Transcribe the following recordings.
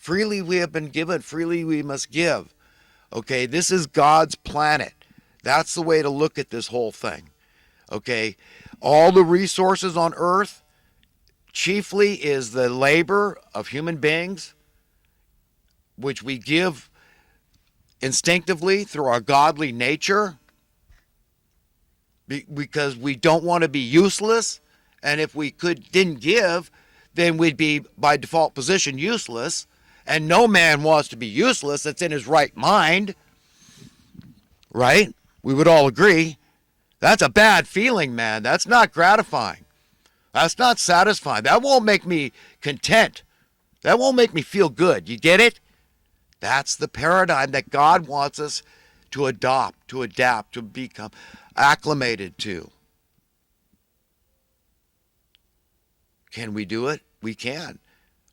Freely we have been given, freely we must give. Okay, this is God's planet. That's the way to look at this whole thing. Okay, all the resources on earth chiefly is the labor of human beings, which we give instinctively through our godly nature because we don't want to be useless. And if we didn't give, then we'd be by default position useless. And no man wants to be useless that's in his right mind. Right? We would all agree. That's a bad feeling, man. That's not gratifying. That's not satisfying. That won't make me content. That won't make me feel good. You get it? That's the paradigm that God wants us to adopt, to adapt, to become acclimated to. Can we do it? We can.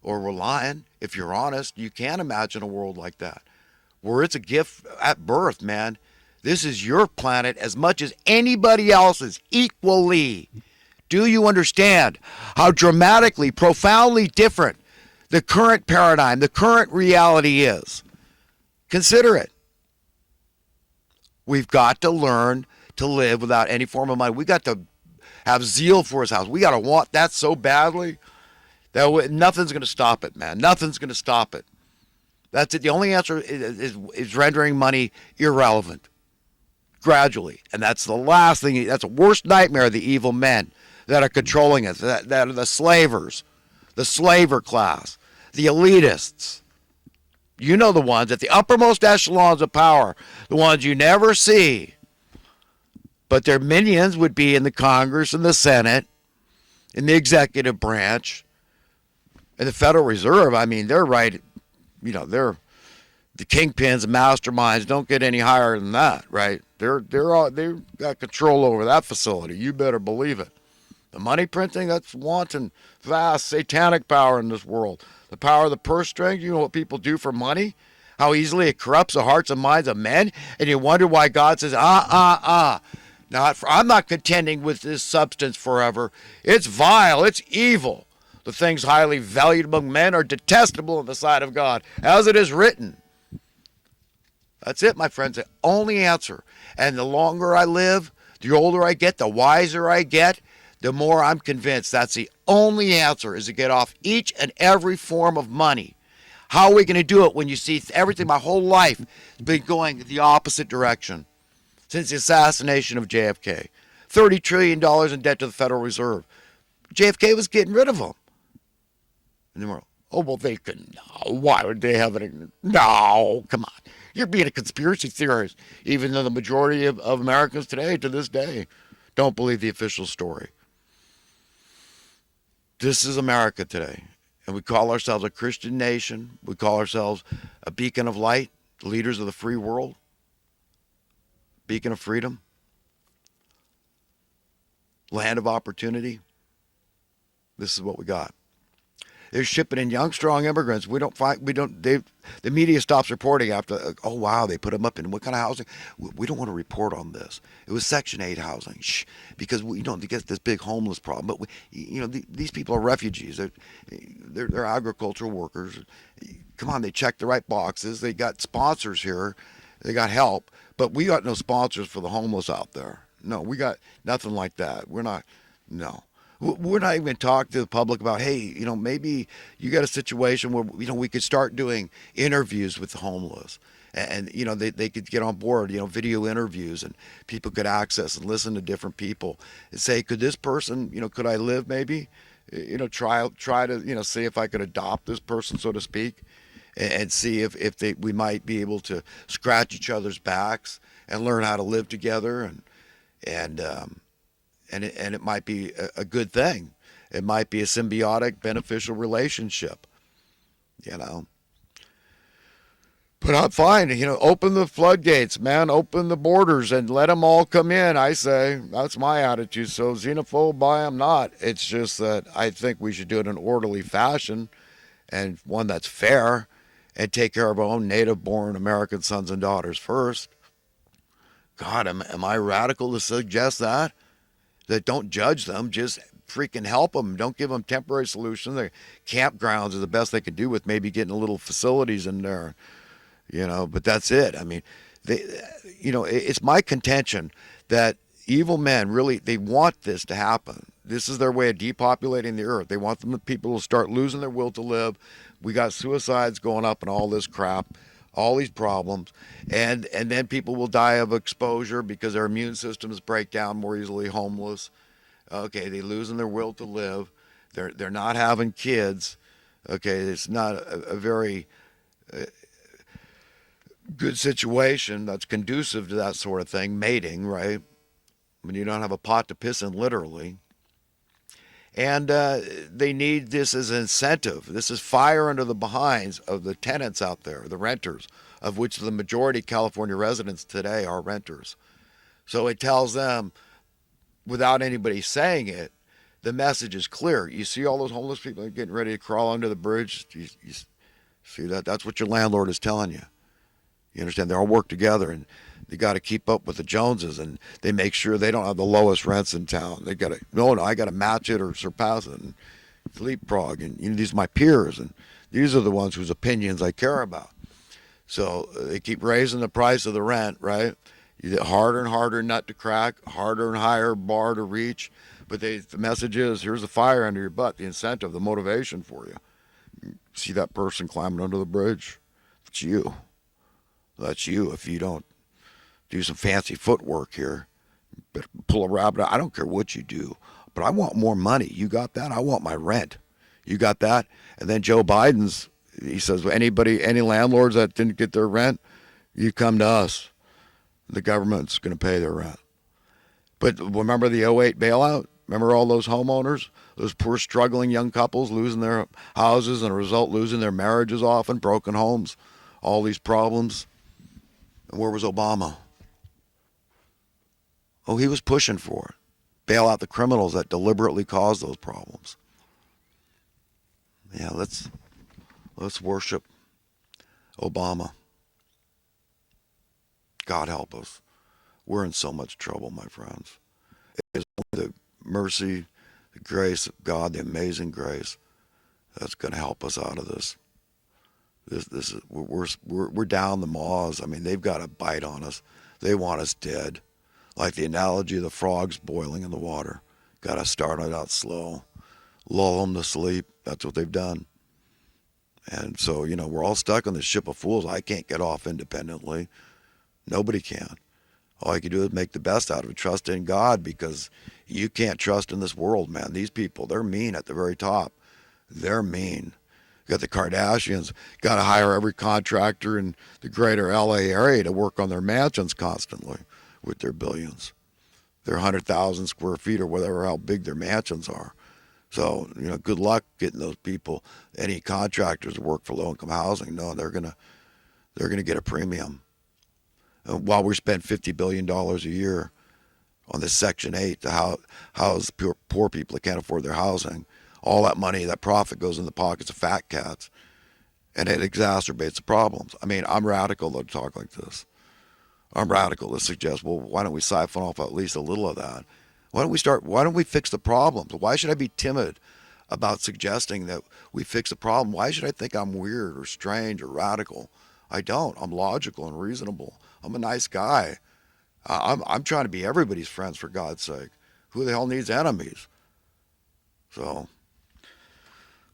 Or we're lying. If you're honest, you can imagine a world like that, where it's a gift at birth, man. This is your planet as much as anybody else's, equally. Do you understand how dramatically, profoundly different the current paradigm, the current reality is? Consider it. We've got to learn to live without any form of money. We got to have zeal for his house. We got to want that so badly that nothing's going to stop it, man. Nothing's going to stop it. That's it. The only answer is rendering money irrelevant gradually. And that's the last thing. That's the worst nightmare of the evil men that are controlling us, that are the slavers, the slaver class, the elitists. You know the ones at the uppermost echelons of power, the ones you never see. But their minions would be in the Congress and the Senate, in the executive branch, and the Federal Reserve. I mean, they're right, they're the kingpins and masterminds. Don't get any higher than that, right? They've got control over that facility. You better believe it. The money printing, that's wanton, vast, satanic power in this world. The power of the purse strings, you know what people do for money? How easily it corrupts the hearts and minds of men? And you wonder why God says, I'm not contending with this substance forever. It's vile, it's evil. The things highly valued among men are detestable in the sight of God, as it is written. That's it, my friends, the only answer. And the longer I live, the older I get, the wiser I get, the more I'm convinced that's the only answer, is to get off each and every form of money. How are we going to do it when you see everything, my whole life, has been going the opposite direction since the assassination of JFK? $30 trillion in debt to the Federal Reserve. JFK was getting rid of them. And then we're, well, they can. No, why would they have it? No, come on. You're being a conspiracy theorist, even though the majority of Americans today, to this day, don't believe the official story. This is America today, and we call ourselves a Christian nation. We call ourselves a beacon of light, the leaders of the free world, beacon of freedom, land of opportunity. This is what we got. They're shipping in young, strong immigrants. The media stops reporting after, oh, wow, they put them up in what kind of housing? We don't want to report on this. It was Section 8 housing, because we don't get this big homeless problem. But, these people are refugees. They're agricultural workers. Come on, they check the right boxes. They got sponsors here. They got help. But we got no sponsors for the homeless out there. No, we got nothing like that. We're not even talking to the public about, hey, maybe you got a situation where, we could start doing interviews with the homeless. And they could get on board, video interviews, and people could access and listen to different people and say, could this person, could I live maybe? Try to, see if I could adopt this person, so to speak, and see if we might be able to scratch each other's backs and learn how to live together. And it might be a good thing. It might be a symbiotic, beneficial relationship, But I'm fine, open the floodgates, man, open the borders and let them all come in, I say. That's my attitude. So xenophobe, I'm not. It's just that I think we should do it in an orderly fashion, and one that's fair, and take care of our own native-born American sons and daughters first. God, am I radical to suggest that? That don't judge them, just freaking help them. Don't give them temporary solutions. The campgrounds are the best they can do with maybe getting a little facilities in there, but that's it. I mean, they, it's my contention that evil men really, they want this to happen. This is their way of depopulating the earth. They want people to start losing their will to live. We got suicides going up and all this crap, all these problems, and then people will die of exposure because their immune systems break down more easily, homeless. Okay, they losing their will to live. They're not having kids. Okay, it's not a very good situation that's conducive to that sort of thing, mating, right? When you don't have a pot to piss in, literally. And they need this as an incentive. This is fire under the behinds of the tenants out there, the renters, of which the majority of California residents today are renters. So it tells them, without anybody saying it, the message is clear. You see all those homeless people getting ready to crawl under the bridge? You see that? That's what your landlord is telling you. You understand? They all work together, and they got to keep up with the Joneses, and they make sure they don't have the lowest rents in town. They got to I got to match it or surpass it, and leapfrog. And these are my peers, and these are the ones whose opinions I care about. So they keep raising the price of the rent, right? You get harder and harder nut to crack, harder and higher bar to reach. But the message is, here's the fire under your butt, the incentive, the motivation for you. See that person climbing under the bridge? It's you. That's you. If you don't do some fancy footwork here, better pull a rabbit out. I don't care what you do, but I want more money. You got that? I want my rent. You got that? And then Joe he says, any landlords that didn't get their rent, you come to us. The government's going to pay their rent. But remember the '08 bailout? Remember all those homeowners, those poor struggling young couples losing their houses and as a result losing their marriages often, broken homes, all these problems? And where was Obama? Oh, he was pushing for it. Bail out the criminals that deliberately caused those problems. Yeah, let's worship Obama. God help us. We're in so much trouble, my friends. It is only the mercy, the grace of God, the amazing grace, that's going to help us out of this. This is we're down the maws. I mean, they've got a bite on us. They want us dead. Like the analogy of the frogs boiling in the water. Got to start it out slow, lull them to sleep. That's what they've done. And so, we're all stuck on this ship of fools. I can't get off independently. Nobody can. All you can do is make the best out of it. Trust in God, because you can't trust in this world, man. These people, they're mean at the very top. They're mean. You got the Kardashians, got to hire every contractor in the greater LA area to work on their mansions constantly with their billions. Their 100,000 square feet or whatever, how big their mansions are. So, good luck getting those people, any contractors to work for low-income housing. No, they're gonna get a premium. And while we spend $50 billion a year on this Section 8 to house poor people that can't afford their housing, all that money, that profit goes in the pockets of fat cats, and it exacerbates the problems. I mean, I'm radical to talk like this. I'm radical to suggest, well, why don't we siphon off at least a little of that? Why don't we fix the problems? Why should I be timid about suggesting that we fix the problem? Why should I think I'm weird or strange or radical? I don't. I'm logical and reasonable. I'm a nice guy. I'm trying to be everybody's friends, for God's sake. Who the hell needs enemies? So,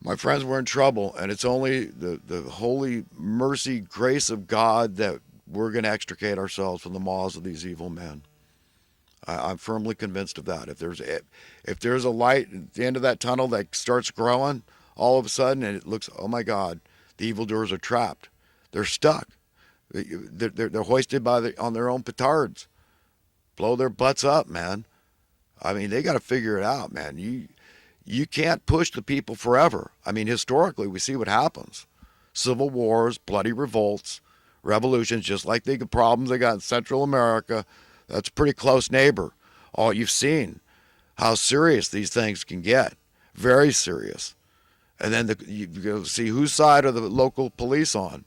my friends, we're in trouble, and it's only the holy mercy, grace of God that we're going to extricate ourselves from the maws of these evil men. I'm firmly convinced of that. If there's a light at the end of that tunnel that starts growing, all of a sudden, and it looks, oh my God, the evildoers are trapped. They're stuck. They're hoisted on their own petards. Blow their butts up, man. I mean, they got to figure it out, man. You can't push the people forever. I mean, historically, we see what happens. Civil wars, bloody revolts, revolutions, just like the problems they got in Central America. That's a pretty close neighbor. All you've seen how serious these things can get. Very serious. And then you go see whose side are the local police on.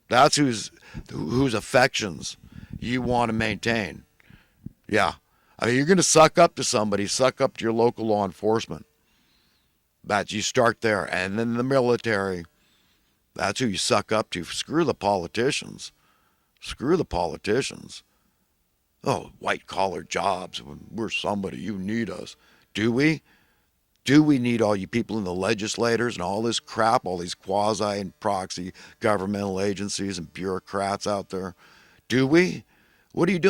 That's whose affections you want to maintain. Yeah. I mean, you're going to suck up to somebody, suck up to your local law enforcement. That you start there. And then the military, that's who you suck up to. Screw the politicians. Screw the politicians. Oh, white collar jobs. We're somebody. You need us. Do we? Do we need all you people in the legislators and all this crap, all these quasi and proxy governmental agencies and bureaucrats out there? Do we? What are you doing?